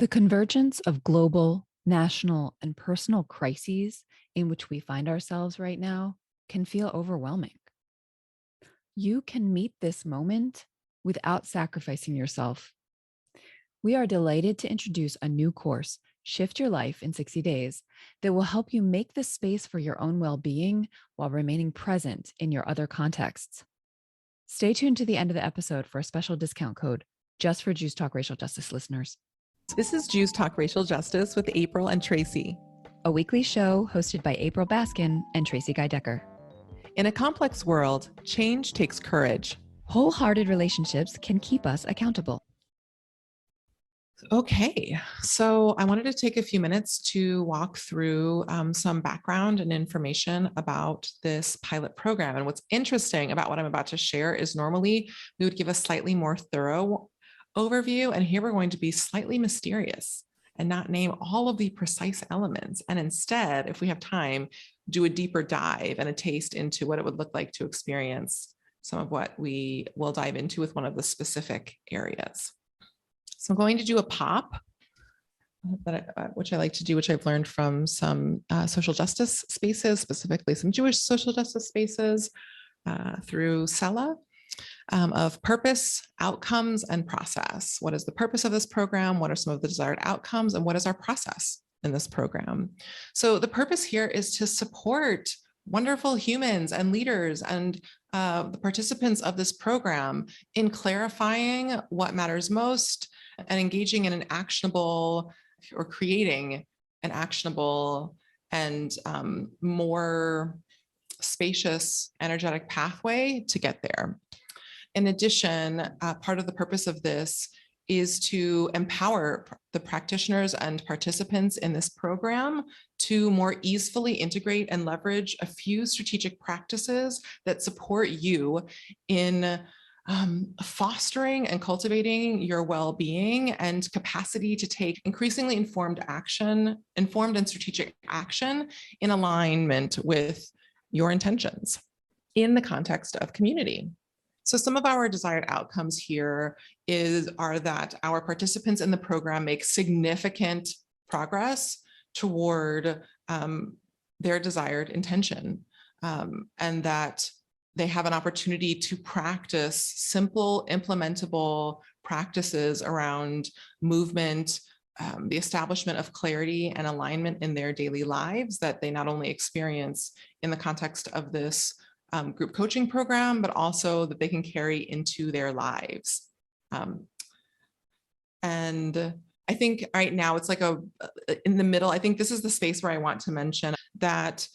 The convergence of global, national, and personal crises in which we find ourselves right now can feel overwhelming. You can meet this moment without sacrificing yourself. We are delighted to introduce a new course, Shift Your Life in 60 Days, that will help you make the space for your own well-being while remaining present in your other contexts. Stay tuned to the end of the episode for a special discount code just for Juice Talk Racial Justice listeners. This is Juice Talk Racial Justice with April and Tracy, a weekly show hosted by April Baskin and Tracy Guy Decker. In a complex world, change takes courage. Wholehearted relationships can keep us accountable. Okay, so I wanted to take a few minutes to walk through some background and information about this pilot program. And what's interesting about what I'm about to share is normally we would give a slightly more thorough overview, and here we're going to be slightly mysterious and not name all of the precise elements. And instead, if we have time, do a deeper dive and a taste into what it would look like to experience some of what we will dive into with one of the specific areas. So I'm going to do a pop, which I like to do, which I've learned from some social justice spaces, specifically some Jewish social justice spaces through SELA, of purpose, outcomes, and process. What is the purpose of this program? What are some of the desired outcomes? And what is our process in this program? So the purpose here is to support wonderful humans and leaders and the participants of this program in clarifying what matters most and engaging in an actionable or creating an actionable and more spacious, energetic pathway to get there. In addition, part of the purpose of this is to empower the practitioners and participants in this program to more easily integrate and leverage a few strategic practices that support you in fostering and cultivating your well-being and capacity to take increasingly informed and strategic action in alignment with your intentions in the context of community. So some of our desired outcomes here are that our participants in the program make significant progress toward their desired intention, and that they have an opportunity to practice simple, implementable practices around movement, the establishment of clarity and alignment in their daily lives that they not only experience in the context of this group coaching program, but also that they can carry into their lives. And I think right now it's like in the middle, I think this is the space where I want to mention that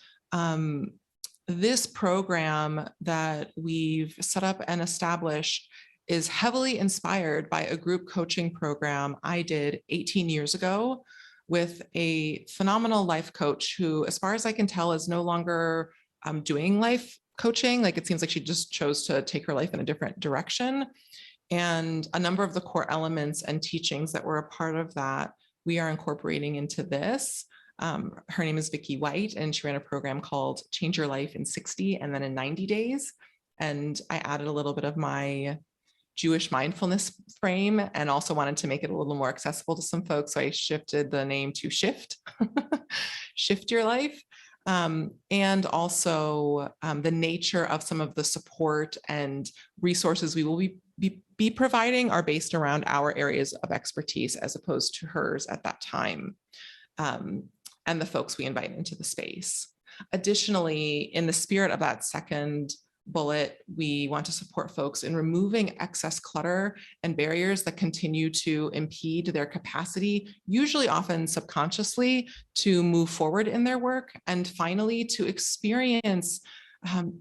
this program that we've set up and established is heavily inspired by a group coaching program I did 18 years ago with a phenomenal life coach who, as far as I can tell, is no longer doing life coaching. Like, it seems like she just chose to take her life in a different direction. And a number of the core elements and teachings that were a part of that, we are incorporating into this. Her name is Vicki White, and she ran a program called Change Your Life in 60 and then in 90 days. And I added a little bit of my Jewish mindfulness frame and also wanted to make it a little more accessible to some folks. So I shifted the name to Shift, Shift Your Life. And also the nature of some of the support and resources we will be providing are based around our areas of expertise as opposed to hers at that time, and the folks we invite into the space. Additionally, in the spirit of that second bullet, we want to support folks in removing excess clutter and barriers that continue to impede their capacity, usually often subconsciously, to move forward in their work. And finally, to experience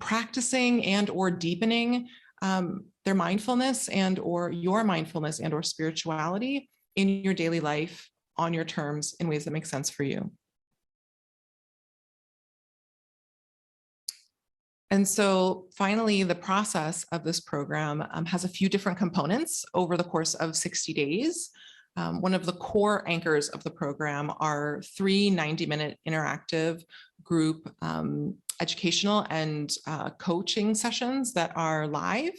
practicing and or deepening their mindfulness and or your mindfulness and or spirituality in your daily life on your terms in ways that make sense for you. And so finally, the process of this program has a few different components over the course of 60 days. One of the core anchors of the program are 3 90-minute interactive group educational and coaching sessions that are live.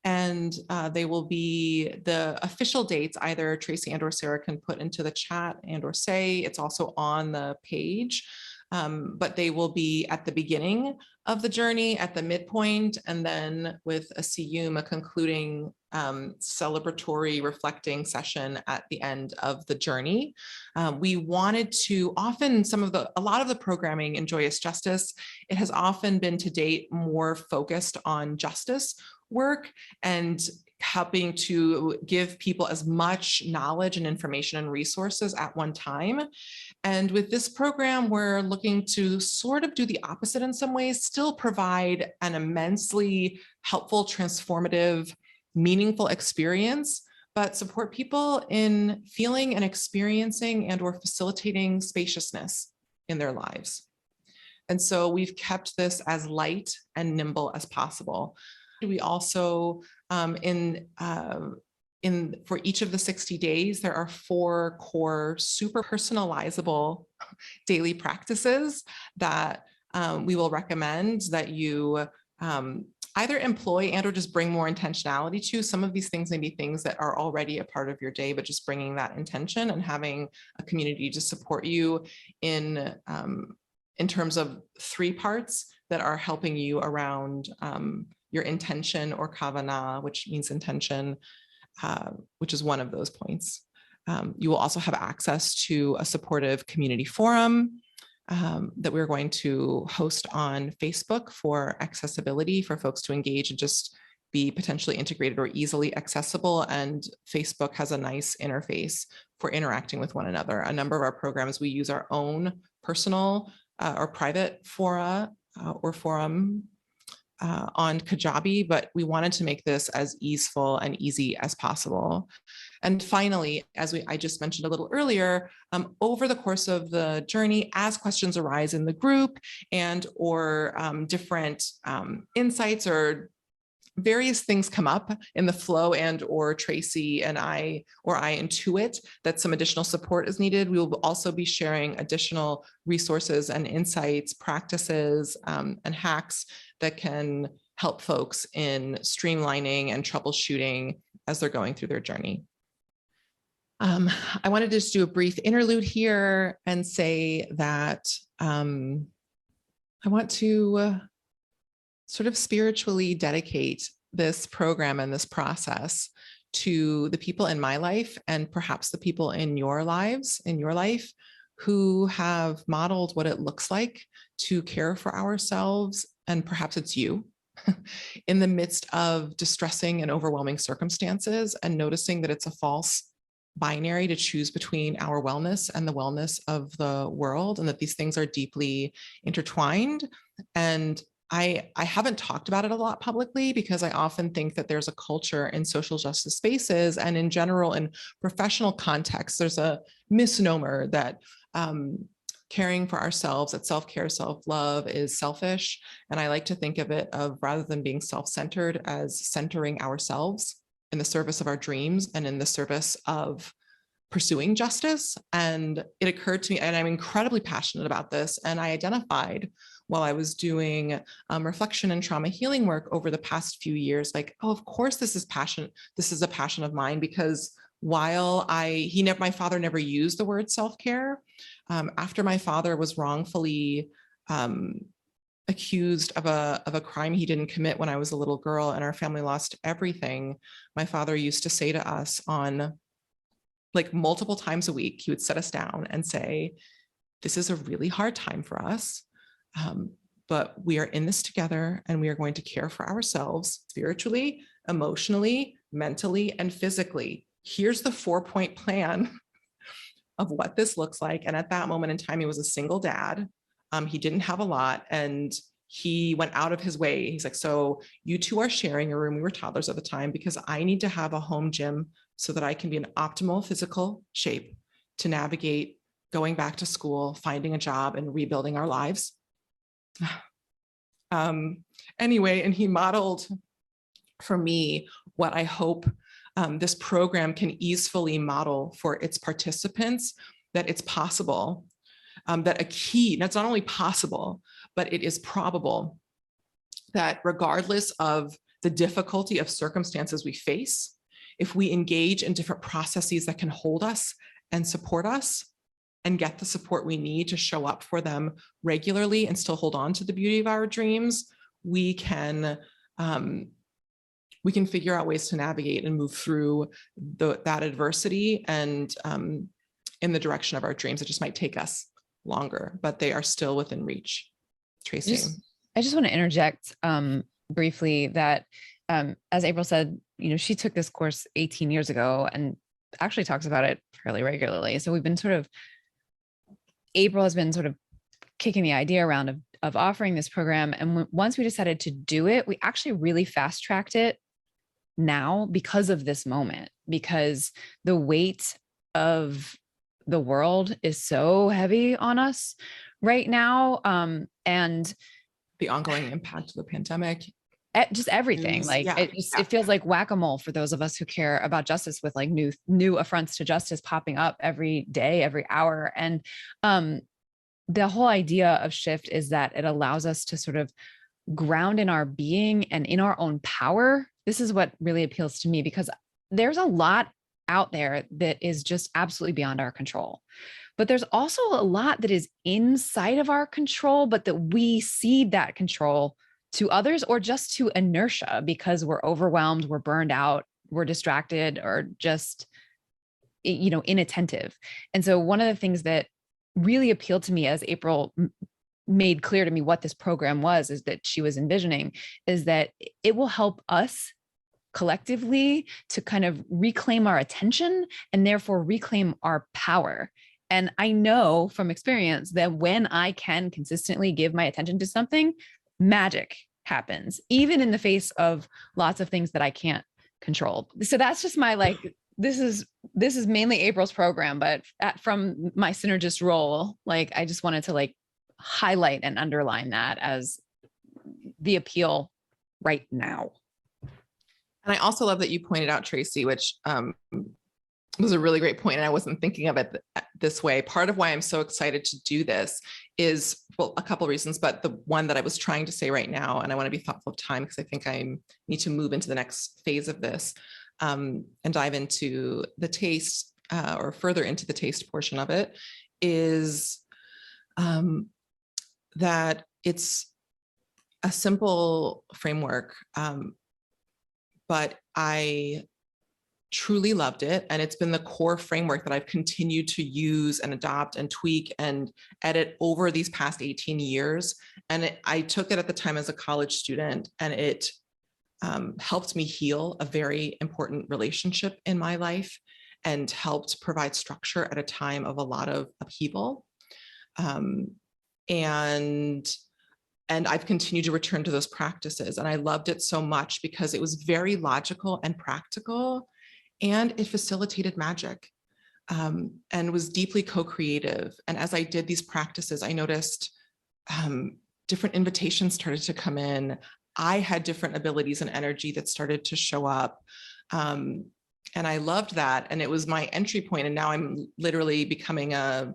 And they will be the official dates, either Tracy and or Sarah can put into the chat and or say. It's also on the page. But they will be at the beginning of the journey, at the midpoint, and then with a siyum, a concluding celebratory reflecting session at the end of the journey. We wanted to often a lot of the programming in Joyous Justice, it has often been to date more focused on justice work and helping to give people as much knowledge and information and resources at one time. And with this program, we're looking to sort of do the opposite in some ways, still provide an immensely helpful, transformative, meaningful experience, but support people in feeling and experiencing and or facilitating spaciousness in their lives. And so we've kept this as light and nimble as possible. We also, for each of the 60 days, there are 4 core super personalizable daily practices that we will recommend that you either employ and or just bring more intentionality to. Some of these things may be things that are already a part of your day, but just bringing that intention and having a community to support you in terms of 3 parts that are helping you around your intention or kavanah, which means intention, which is one of those points. You will also have access to a supportive community forum that we're going to host on Facebook for accessibility, for folks to engage and just be potentially integrated or easily accessible. And Facebook has a nice interface for interacting with one another. A number of our programs, we use our own personal or private fora or forum on Kajabi, but we wanted to make this as easeful and easy as possible. And finally, as I just mentioned a little earlier, over the course of the journey, as questions arise in the group and or different insights or various things come up in the flow and or Tracy and I intuit that some additional support is needed, we will also be sharing additional resources and insights, practices, and hacks that can help folks in streamlining and troubleshooting as they're going through their journey. I wanted to just do a brief interlude here and say that I want to sort of spiritually dedicate this program and this process to the people in my life and perhaps the people in your lives, in your life, who have modeled what it looks like to care for ourselves, and perhaps it's you, in the midst of distressing and overwhelming circumstances, and noticing that it's a false binary to choose between our wellness and the wellness of the world, and that these things are deeply intertwined. And I haven't talked about it a lot publicly because I often think that there's a culture in social justice spaces and in general in professional contexts, there's a misnomer that caring for ourselves, that self-care, self-love is selfish. And I like to think of it rather than being self-centered, as centering ourselves in the service of our dreams and in the service of pursuing justice. And it occurred to me, and I'm incredibly passionate about this, and I identified while I was doing reflection and trauma healing work over the past few years, like, oh, of course, this is passion. This is a passion of mine, because while my father never used the word self-care, after my father was wrongfully accused of a crime he didn't commit when I was a little girl and our family lost everything, my father used to say to us on like multiple times a week, he would set us down and say, this is a really hard time for us. But we are in this together and we are going to care for ourselves spiritually, emotionally, mentally, and physically. Here's the 4-point plan of what this looks like. And at that moment in time, he was a single dad. He didn't have a lot and he went out of his way. He's like, so you two are sharing a room. We were toddlers at the time, because I need to have a home gym so that I can be in optimal physical shape to navigate going back to school, finding a job, and rebuilding our lives. Anyway, and he modeled for me what I hope this program can easily model for its participants, that it's possible, that that's not only possible, but it is probable that regardless of the difficulty of circumstances we face, if we engage in different processes that can hold us and support us and get the support we need to show up for them regularly and still hold on to the beauty of our dreams, we can figure out ways to navigate and move through that adversity and in the direction of our dreams. It just might take us longer, but they are still within reach. Tracy. I just want to interject briefly that as April said, she took this course 18 years ago and actually talks about it fairly regularly. So April has been sort of kicking the idea around of offering this program. And once we decided to do it, we actually really fast tracked it now because of this moment, because the weight of the world is so heavy on us right now. And the ongoing impact of the pandemic, just everything, it feels like whack-a-mole for those of us who care about justice, with like new affronts to justice popping up every day, every hour. And the whole idea of Shift is that it allows us to sort of ground in our being and in our own power. This is what really appeals to me, because there's a lot out there that is just absolutely beyond our control. But there's also a lot that is inside of our control, but that we cede that control to others or just to inertia because we're overwhelmed, we're burned out, we're distracted, or just, inattentive. And so one of the things that really appealed to me as April made clear to me what this program was, is that she was envisioning, is that it will help us collectively to kind of reclaim our attention and therefore reclaim our power. And I know from experience that when I can consistently give my attention to something, magic happens, even in the face of lots of things that I can't control. So that's just my this is mainly April's program, but from my synergist role, I just wanted to highlight and underline that as the appeal right now. And I also love that you pointed out, Tracy, which was a really great point, and I wasn't thinking of it this way. Part of why I'm so excited to do this is, well, a couple of reasons, but the one that I was trying to say right now, and I want to be thoughtful of time because I think I need to move into the next phase of this and dive into the taste or further into the taste portion of it, is that it's a simple framework, but I truly loved it. And it's been the core framework that I've continued to use and adopt and tweak and edit over these past 18 years. And I took it at the time as a college student, and it helped me heal a very important relationship in my life and helped provide structure at a time of a lot of upheaval. And I've continued to return to those practices. And I loved it so much because it was very logical and practical, and it facilitated magic and was deeply co-creative. And as I did these practices, I noticed different invitations started to come in. I had different abilities and energy that started to show up. And I loved that. And it was my entry point. And now I'm literally becoming a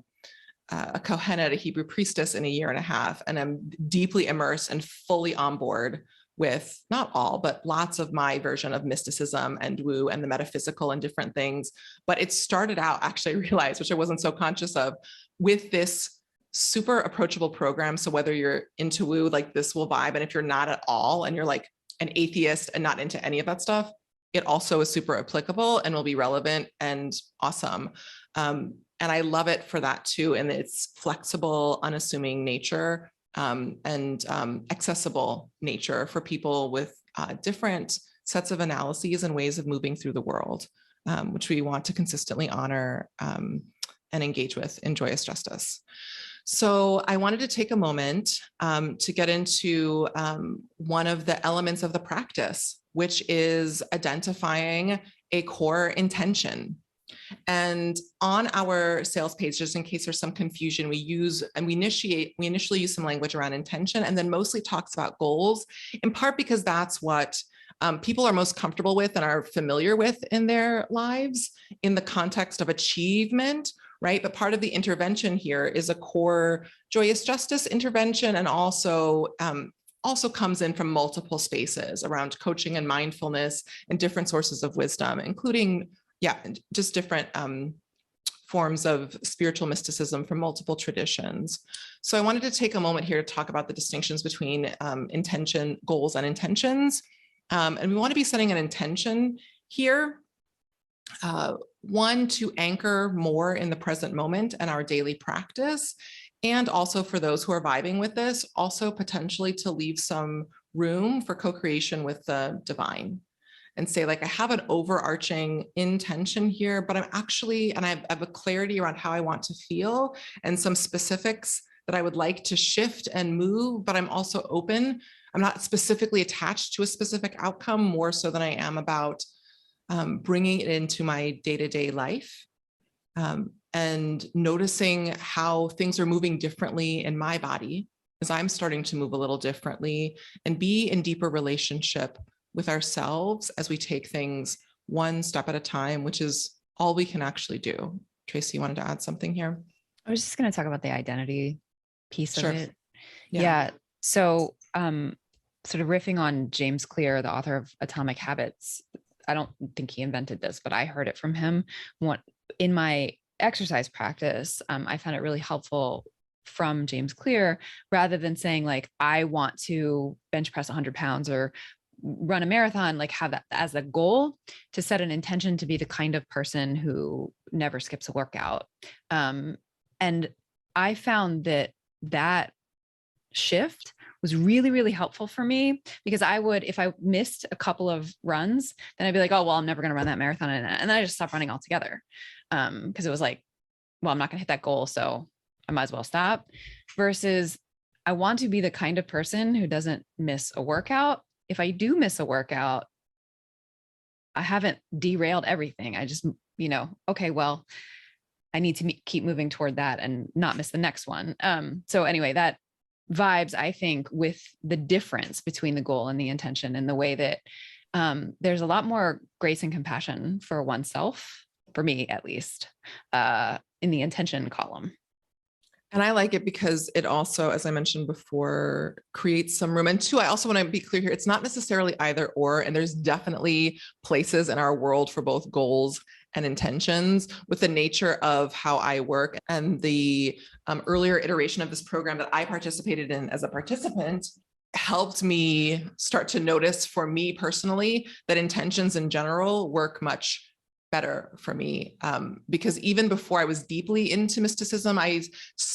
Kohenet, a Hebrew priestess, in a year and a half. And I'm deeply immersed and fully on board with not all, but lots of my version of mysticism and woo and the metaphysical and different things. But it started out, actually, I realized, which I wasn't so conscious of, with this super approachable program. So whether you're into woo, this will vibe. And if you're not at all, and you're like an atheist and not into any of that stuff, it also is super applicable and will be relevant and awesome. And I love it for that too. And its flexible, unassuming nature and accessible nature for people with different sets of analyses and ways of moving through the world, which we want to consistently honor and engage with in Joyous Justice. So I wanted to take a moment to get into one of the elements of the practice, which is identifying a core intention. And on our sales page, just in case there's some confusion, we initially use some language around intention, and then mostly talks about goals, in part because that's what people are most comfortable with and are familiar with in their lives in the context of achievement, right? But part of the intervention here is a core joyous justice intervention, and also also comes in from multiple spaces around coaching and mindfulness and different sources of wisdom, including, just different forms of spiritual mysticism from multiple traditions. So I wanted to take a moment here to talk about the distinctions between intention, goals, and intentions. And we want to be setting an intention here. One, to anchor more in the present moment and our daily practice. And also for those who are vibing with this, also potentially to leave some room for co-creation with the divine. And say, like, I have an overarching intention here, but I'm actually, and I have a clarity around how I want to feel and some specifics that I would like to shift and move, but I'm also open. I'm not specifically attached to a specific outcome, more so than I am about bringing it into my day-to-day life and noticing how things are moving differently in my body as I'm starting to move a little differently and be in deeper relationship with ourselves as we take things one step at a time, which is all we can actually do. Tracy, you wanted to add something here? I was just going to talk about the identity piece of it. Yeah. So sort of riffing on James Clear, the author of Atomic Habits. I don't think he invented this, but I heard it from him. In my exercise practice, I found it really helpful from James Clear, rather than saying, like, I want to bench press 100 pounds or run a marathon, like have that as a goal, to set an intention to be the kind of person who never skips a workout. And I found that shift was really, really helpful for me, because I would, if I missed a couple of runs, then I'd be like, oh, well, I'm never going to run that marathon. And then I just stopped running altogether. Because it was like, well, I'm not going to hit that goal, so I might as well stop. Versus I want to be the kind of person who doesn't miss a workout. If I do miss a workout, I haven't derailed everything. I just, okay, well, I need to keep moving toward that and not miss the next one. So anyway, that vibes, I think, with the difference between the goal and the intention, and the way that there's a lot more grace and compassion for oneself, for me at least, in the intention column. And I like it because it also, as I mentioned before, creates some room. And two, I also want to be clear here, it's not necessarily either or, and there's definitely places in our world for both goals and intentions. With the nature of how I work and the earlier iteration of this program that I participated in as a participant, helped me start to notice, for me personally, that intentions in general work much better for me, because even before I was deeply into mysticism, I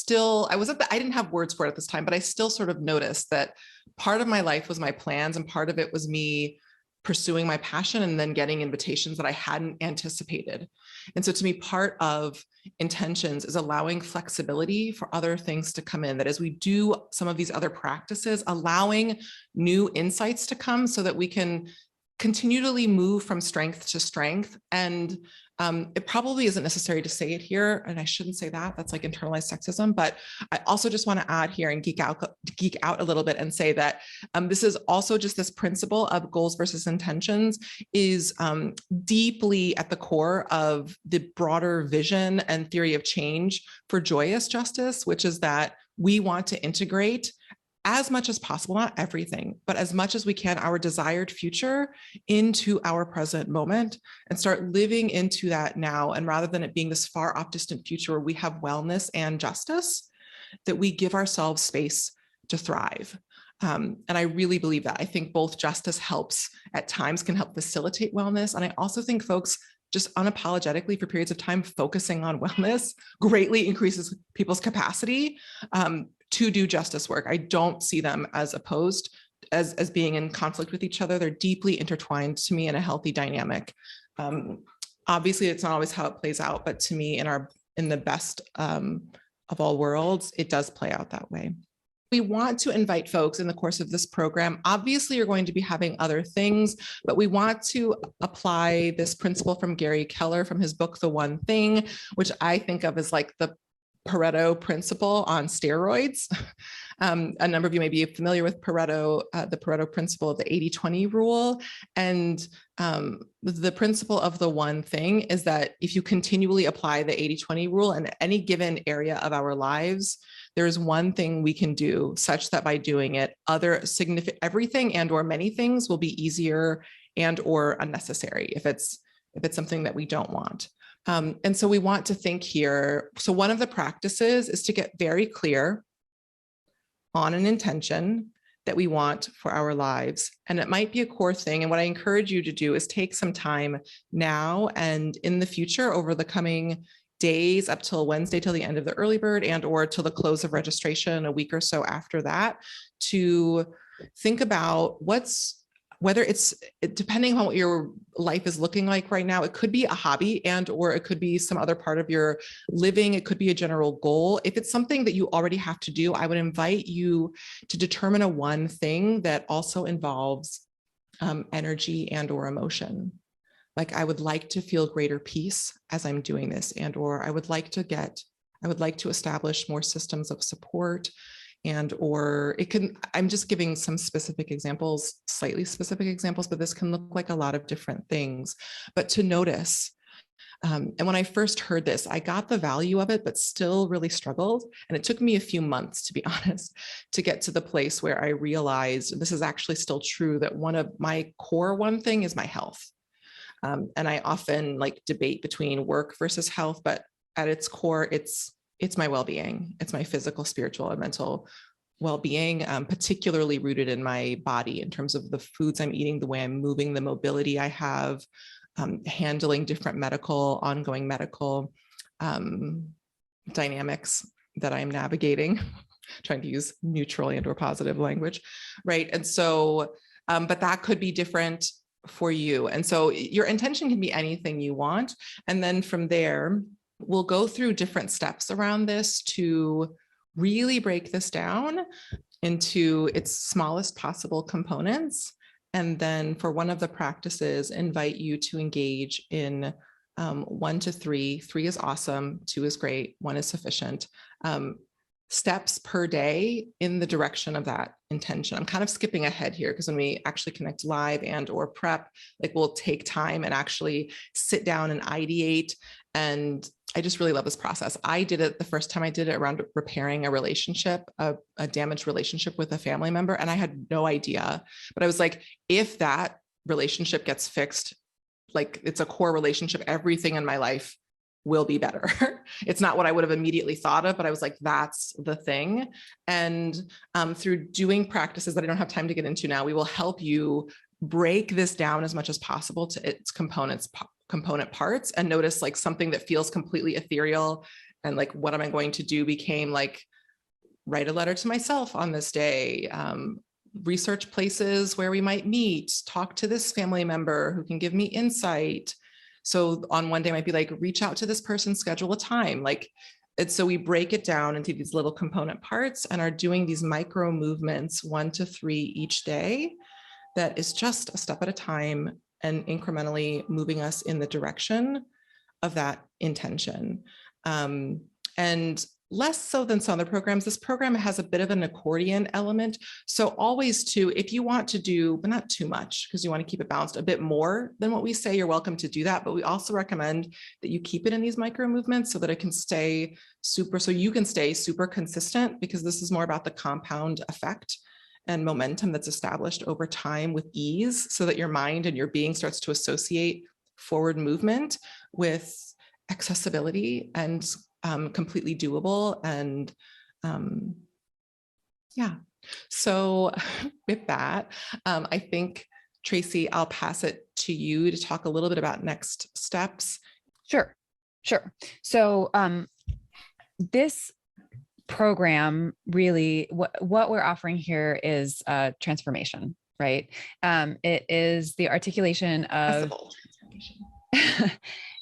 didn't have words for it at this time, but I still sort of noticed that part of my life was my plans and part of it was me pursuing my passion and then getting invitations that I hadn't anticipated. And so to me, part of intentions is allowing flexibility for other things to come in, that as we do some of these other practices, allowing new insights to come so that we can continually move from strength to strength. And it probably isn't necessary to say it here, and I shouldn't say that, that's like internalized sexism, but I also just want to add here and geek out a little bit and say that this is also just this principle of goals versus intentions is deeply at the core of the broader vision and theory of change for joyous justice, which is that we want to integrate as much as possible, not everything, but as much as we can, our desired future into our present moment and start living into that now. And rather than it being this far off distant future where we have wellness and justice, that we give ourselves space to thrive. And I really believe that. I think both justice helps at times, can help facilitate wellness. And I also think folks just unapologetically for periods of time focusing on wellness greatly increases people's capacity to do justice work. I don't see them as opposed, as being in conflict with each other. They're deeply intertwined to me in a healthy dynamic. Obviously, it's not always how it plays out, but to me, in the best of all worlds, it does play out that way. We want to invite folks in the course of this program. Obviously, you're going to be having other things, but we want to apply this principle from Gary Keller from his book, The One Thing, which I think of as like the Pareto Principle on steroids. A number of you may be familiar with Pareto, the Pareto Principle of the 80-20 rule. And the principle of the one thing is that if you continually apply the 80-20 rule in any given area of our lives, there's one thing we can do such that by doing it, everything and or many things will be easier and or unnecessary if it's something that we don't want. And so we want to think here. So one of the practices is to get very clear on an intention that we want for our lives. And it might be a core thing. And what I encourage you to do is take some time now and in the future over the coming days up till Wednesday, till the end of the early bird and or till the close of registration a week or so after that, to think about whether it's, depending on what your life is looking like right now, it could be a hobby and or it could be some other part of your living. It could be a general goal. If it's something that you already have to do, I would invite you to determine a one thing that also involves energy and or emotion. Like, I would like to feel greater peace as I'm doing this, and or I would like to establish more systems of support. And or it can, I'm just giving some specific examples, slightly specific examples, but this can look like a lot of different things. But to notice, and when I first heard this, I got the value of it, but still really struggled. And it took me a few months, to be honest, to get to the place where I realized this is actually still true, that one of my core one thing is my health. And I often like debate between work versus health, but at its core, it's my well-being. It's my physical, spiritual, and mental well-being, particularly rooted in my body in terms of the foods I'm eating, the way I'm moving, the mobility I have, handling different ongoing medical dynamics that I'm navigating, trying to use neutral and or positive language, right? And so, but that could be different for you. And so your intention can be anything you want. And then from there, we'll go through different steps around this to really break this down into its smallest possible components. And then for one of the practices, invite you to engage in 1 to 3. 3 is awesome, 2 is great, 1 is sufficient. Steps per day in the direction of that intention. I'm kind of skipping ahead here because when we actually connect live and or prep, like, we'll take time and actually sit down and ideate. And I just really love this process. I did it the first time I did it around repairing a relationship, a damaged relationship with a family member. And I had no idea, but I was like, if that relationship gets fixed, like, it's a core relationship, everything in my life will be better. It's not what I would have immediately thought of, but I was like, that's the thing. And through doing practices that I don't have time to get into now, we will help you break this down as much as possible to its component parts, and notice, like, something that feels completely ethereal and like, what am I going to do, became like, write a letter to myself on this day, research places where we might meet, talk to this family member who can give me insight. So on one day might be like, reach out to this person, schedule a time. Like, and so we break it down into these little component parts and are doing these micro movements, 1 to 3 each day. That is just a step at a time and incrementally moving us in the direction of that intention. And less so than some other programs, this program has a bit of an accordion element. So always if you want to do, but not too much, because you want to keep it balanced, a bit more than what we say, you're welcome to do that. But we also recommend that you keep it in these micro movements so that it can stay so you can stay super consistent, because this is more about the compound effect and momentum that's established over time with ease, so that your mind and your being starts to associate forward movement with accessibility and completely doable. And yeah, so with that, I think, Tracy, I'll pass it to you to talk a little bit about next steps. Sure. So this program, really, what we're offering here is transformation, right? It is the articulation of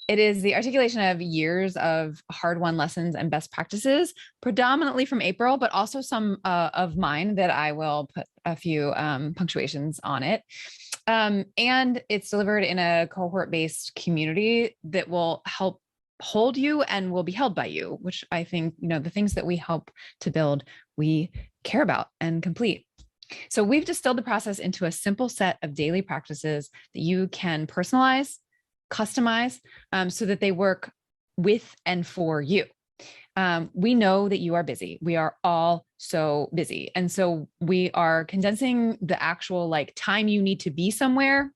it is the articulation of years of hard-won lessons and best practices, predominantly from April, but also some of mine that I will put a few punctuations on it. And it's delivered in a cohort-based community that will help hold you and will be held by you, which I think, the things that we help to build, we care about and complete. So we've distilled the process into a simple set of daily practices that you can personalize, customize, so that they work with and for you. We know that you are busy. We are all so busy. And so we are condensing the actual time you need to be somewhere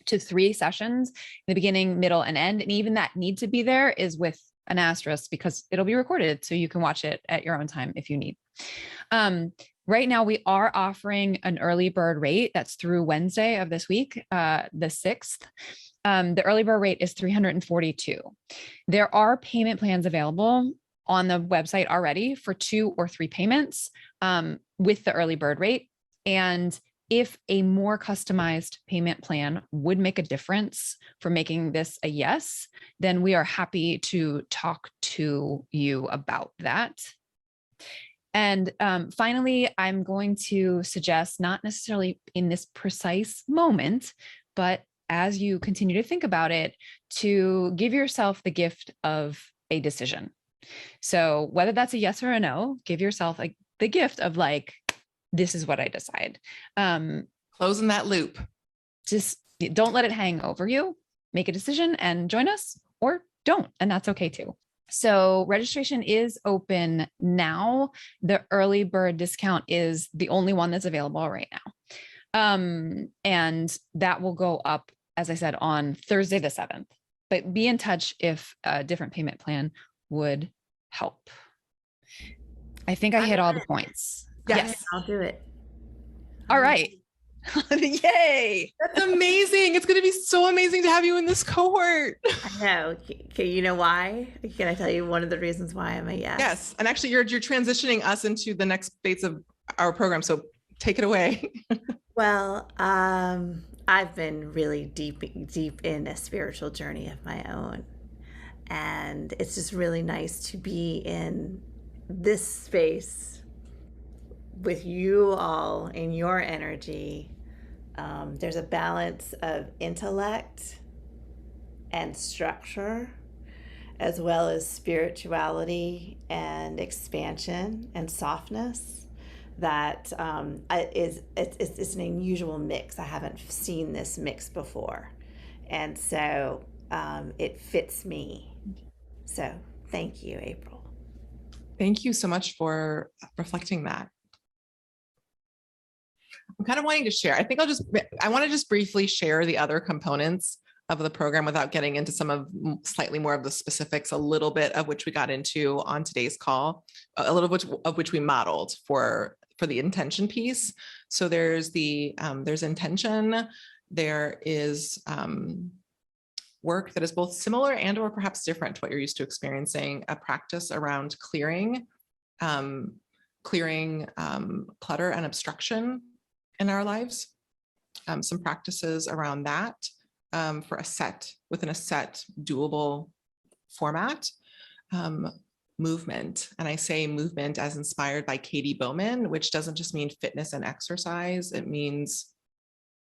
to 3 sessions in the beginning, middle, and end. And even that need to be there is with an asterisk because it'll be recorded so you can watch it at your own time if you need. Right now, we are offering an early bird rate that's through Wednesday of this week, the 6th. The early bird rate is $342. There are payment plans available on the website already for 2 or 3 payments with the early bird rate. And if a more customized payment plan would make a difference for making this a yes, then we are happy to talk to you about that. And finally, I'm going to suggest, not necessarily in this precise moment, but as you continue to think about it, to give yourself the gift of a decision. So whether that's a yes or a no, give yourself the gift of this is what I decide. Closing that loop. Just don't let it hang over you. Make a decision and join us, or don't, and that's okay too. So registration is open now. The early bird discount is the only one that's available right now. And that will go up, as I said, on Thursday, the 7th, but be in touch if a different payment plan would help. I think I hit all the points. Yes. I'll do it. All right. Yay. That's amazing. It's going to be so amazing to have you in this cohort. I know. Okay, you know why? Can I tell you one of the reasons why I'm a yes? Yes. And actually you're transitioning us into the next phase of our program. So take it away. Well, I've been really deep in a spiritual journey of my own. And it's just really nice to be in this space with you all in your energy. There's a balance of intellect and structure, as well as spirituality and expansion and softness. That it's an unusual mix. I haven't seen this mix before, and so it fits me. So thank you, April. Thank you so much for reflecting that. I'm kind of wanting to share. I want to just briefly share the other components of the program without getting into some of slightly more of the specifics, a little bit of which we got into on today's call, a little bit of which we modeled for the intention piece. So there's intention, there is work that is both similar and or perhaps different to what you're used to experiencing, a practice around clearing clutter and obstruction in our lives, some practices around that for within a set doable format, movement. And I say movement as inspired by Katie Bowman, which doesn't just mean fitness and exercise. It means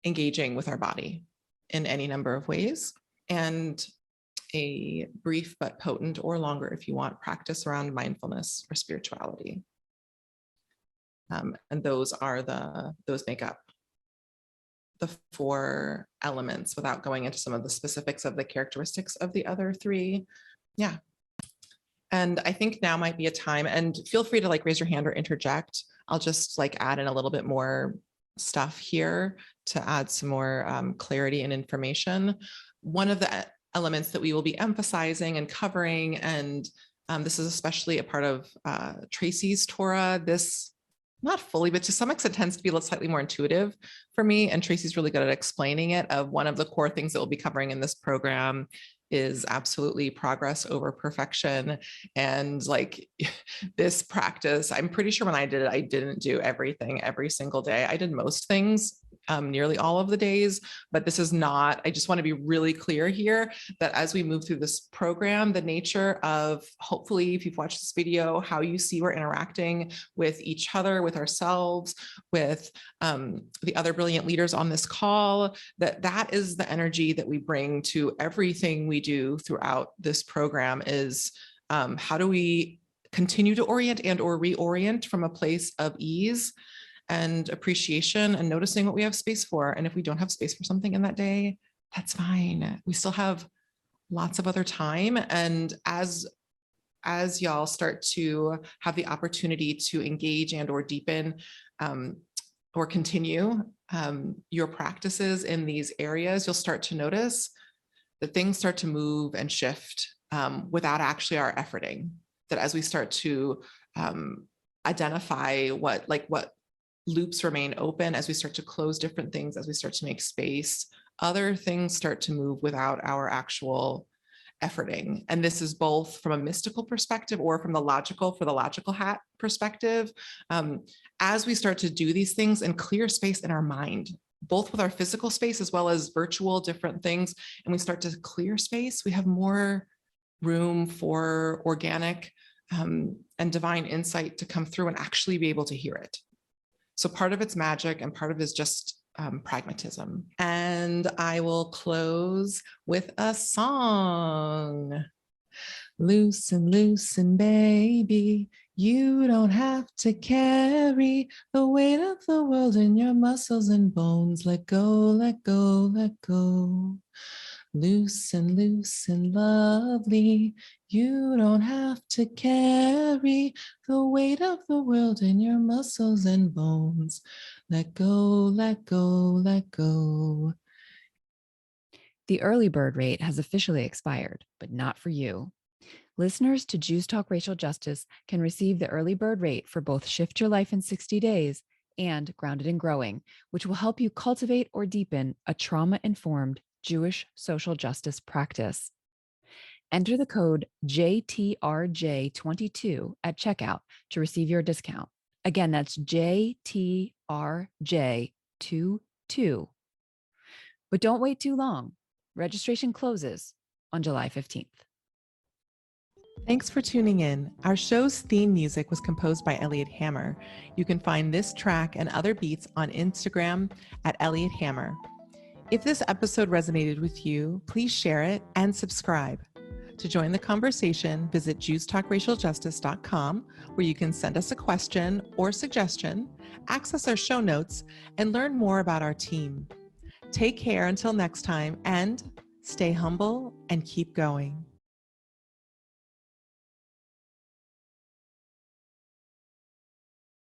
engaging with our body in any number of ways. And a brief but potent, or longer if you want, practice around mindfulness or spirituality. And those make up the 4 elements without going into some of the specifics of the characteristics of the other 3. Yeah. And I think now might be a time, and feel free to raise your hand or interject. I'll just add in a little bit more stuff here to add some more clarity and information. One of the elements that we will be emphasizing and covering, and this is especially a part of Tracy's Torah, this not fully, but to some extent tends to be slightly more intuitive for me. And Tracy's really good at explaining it. One of the core things that we'll be covering in this program is absolutely progress over perfection. And this practice, I'm pretty sure when I did it, I didn't do everything every single day. I did most things nearly all of the days, but this is not, I just want to be really clear here that as we move through this program, the nature of, hopefully, if you've watched this video, how you see we're interacting with each other, with ourselves, with the other brilliant leaders on this call, that is the energy that we bring to everything we do throughout this program is how do we continue to orient and or reorient from a place of ease and appreciation and noticing what we have space for. And if we don't have space for something in that day, that's fine. We still have lots of other time. And as y'all start to have the opportunity to engage and or deepen or continue your practices in these areas, you'll start to notice that things start to move and shift without actually our efforting. That as we start to identify what loops remain open, as we start to close different things, as we start to make space, other things start to move without our actual efforting. And this is both from a mystical perspective or from the logical hat perspective. As we start to do these things and clear space in our mind, both with our physical space as well as virtual different things, and we start to clear space, we have more room for organic and divine insight to come through and actually be able to hear it. So part of it's magic and part of it is just pragmatism. And I will close with a song. Loosen, loosen, baby. You don't have to carry the weight of the world in your muscles and bones. Let go, let go, let go. Loosen, loosen, lovely. You don't have to carry the weight of the world in your muscles and bones. Let go, let go, let go. The early bird rate has officially expired, but not for you. Listeners to Jews Talk Racial Justice can receive the early bird rate for both Shift Your Life in 60 Days and Grounded and Growing, which will help you cultivate or deepen a trauma-informed Jewish social justice practice. Enter the code JTRJ22 at checkout to receive your discount. Again, that's JTRJ22. But don't wait too long. Registration closes on July 15th. Thanks for tuning in. Our show's theme music was composed by Elliot Hammer. You can find this track and other beats on Instagram at Elliot Hammer. If this episode resonated with you, please share it and subscribe. To join the conversation, visit JewsTalkRacialJustice.com, where you can send us a question or suggestion, access our show notes, and learn more about our team. Take care until next time, and stay humble and keep going.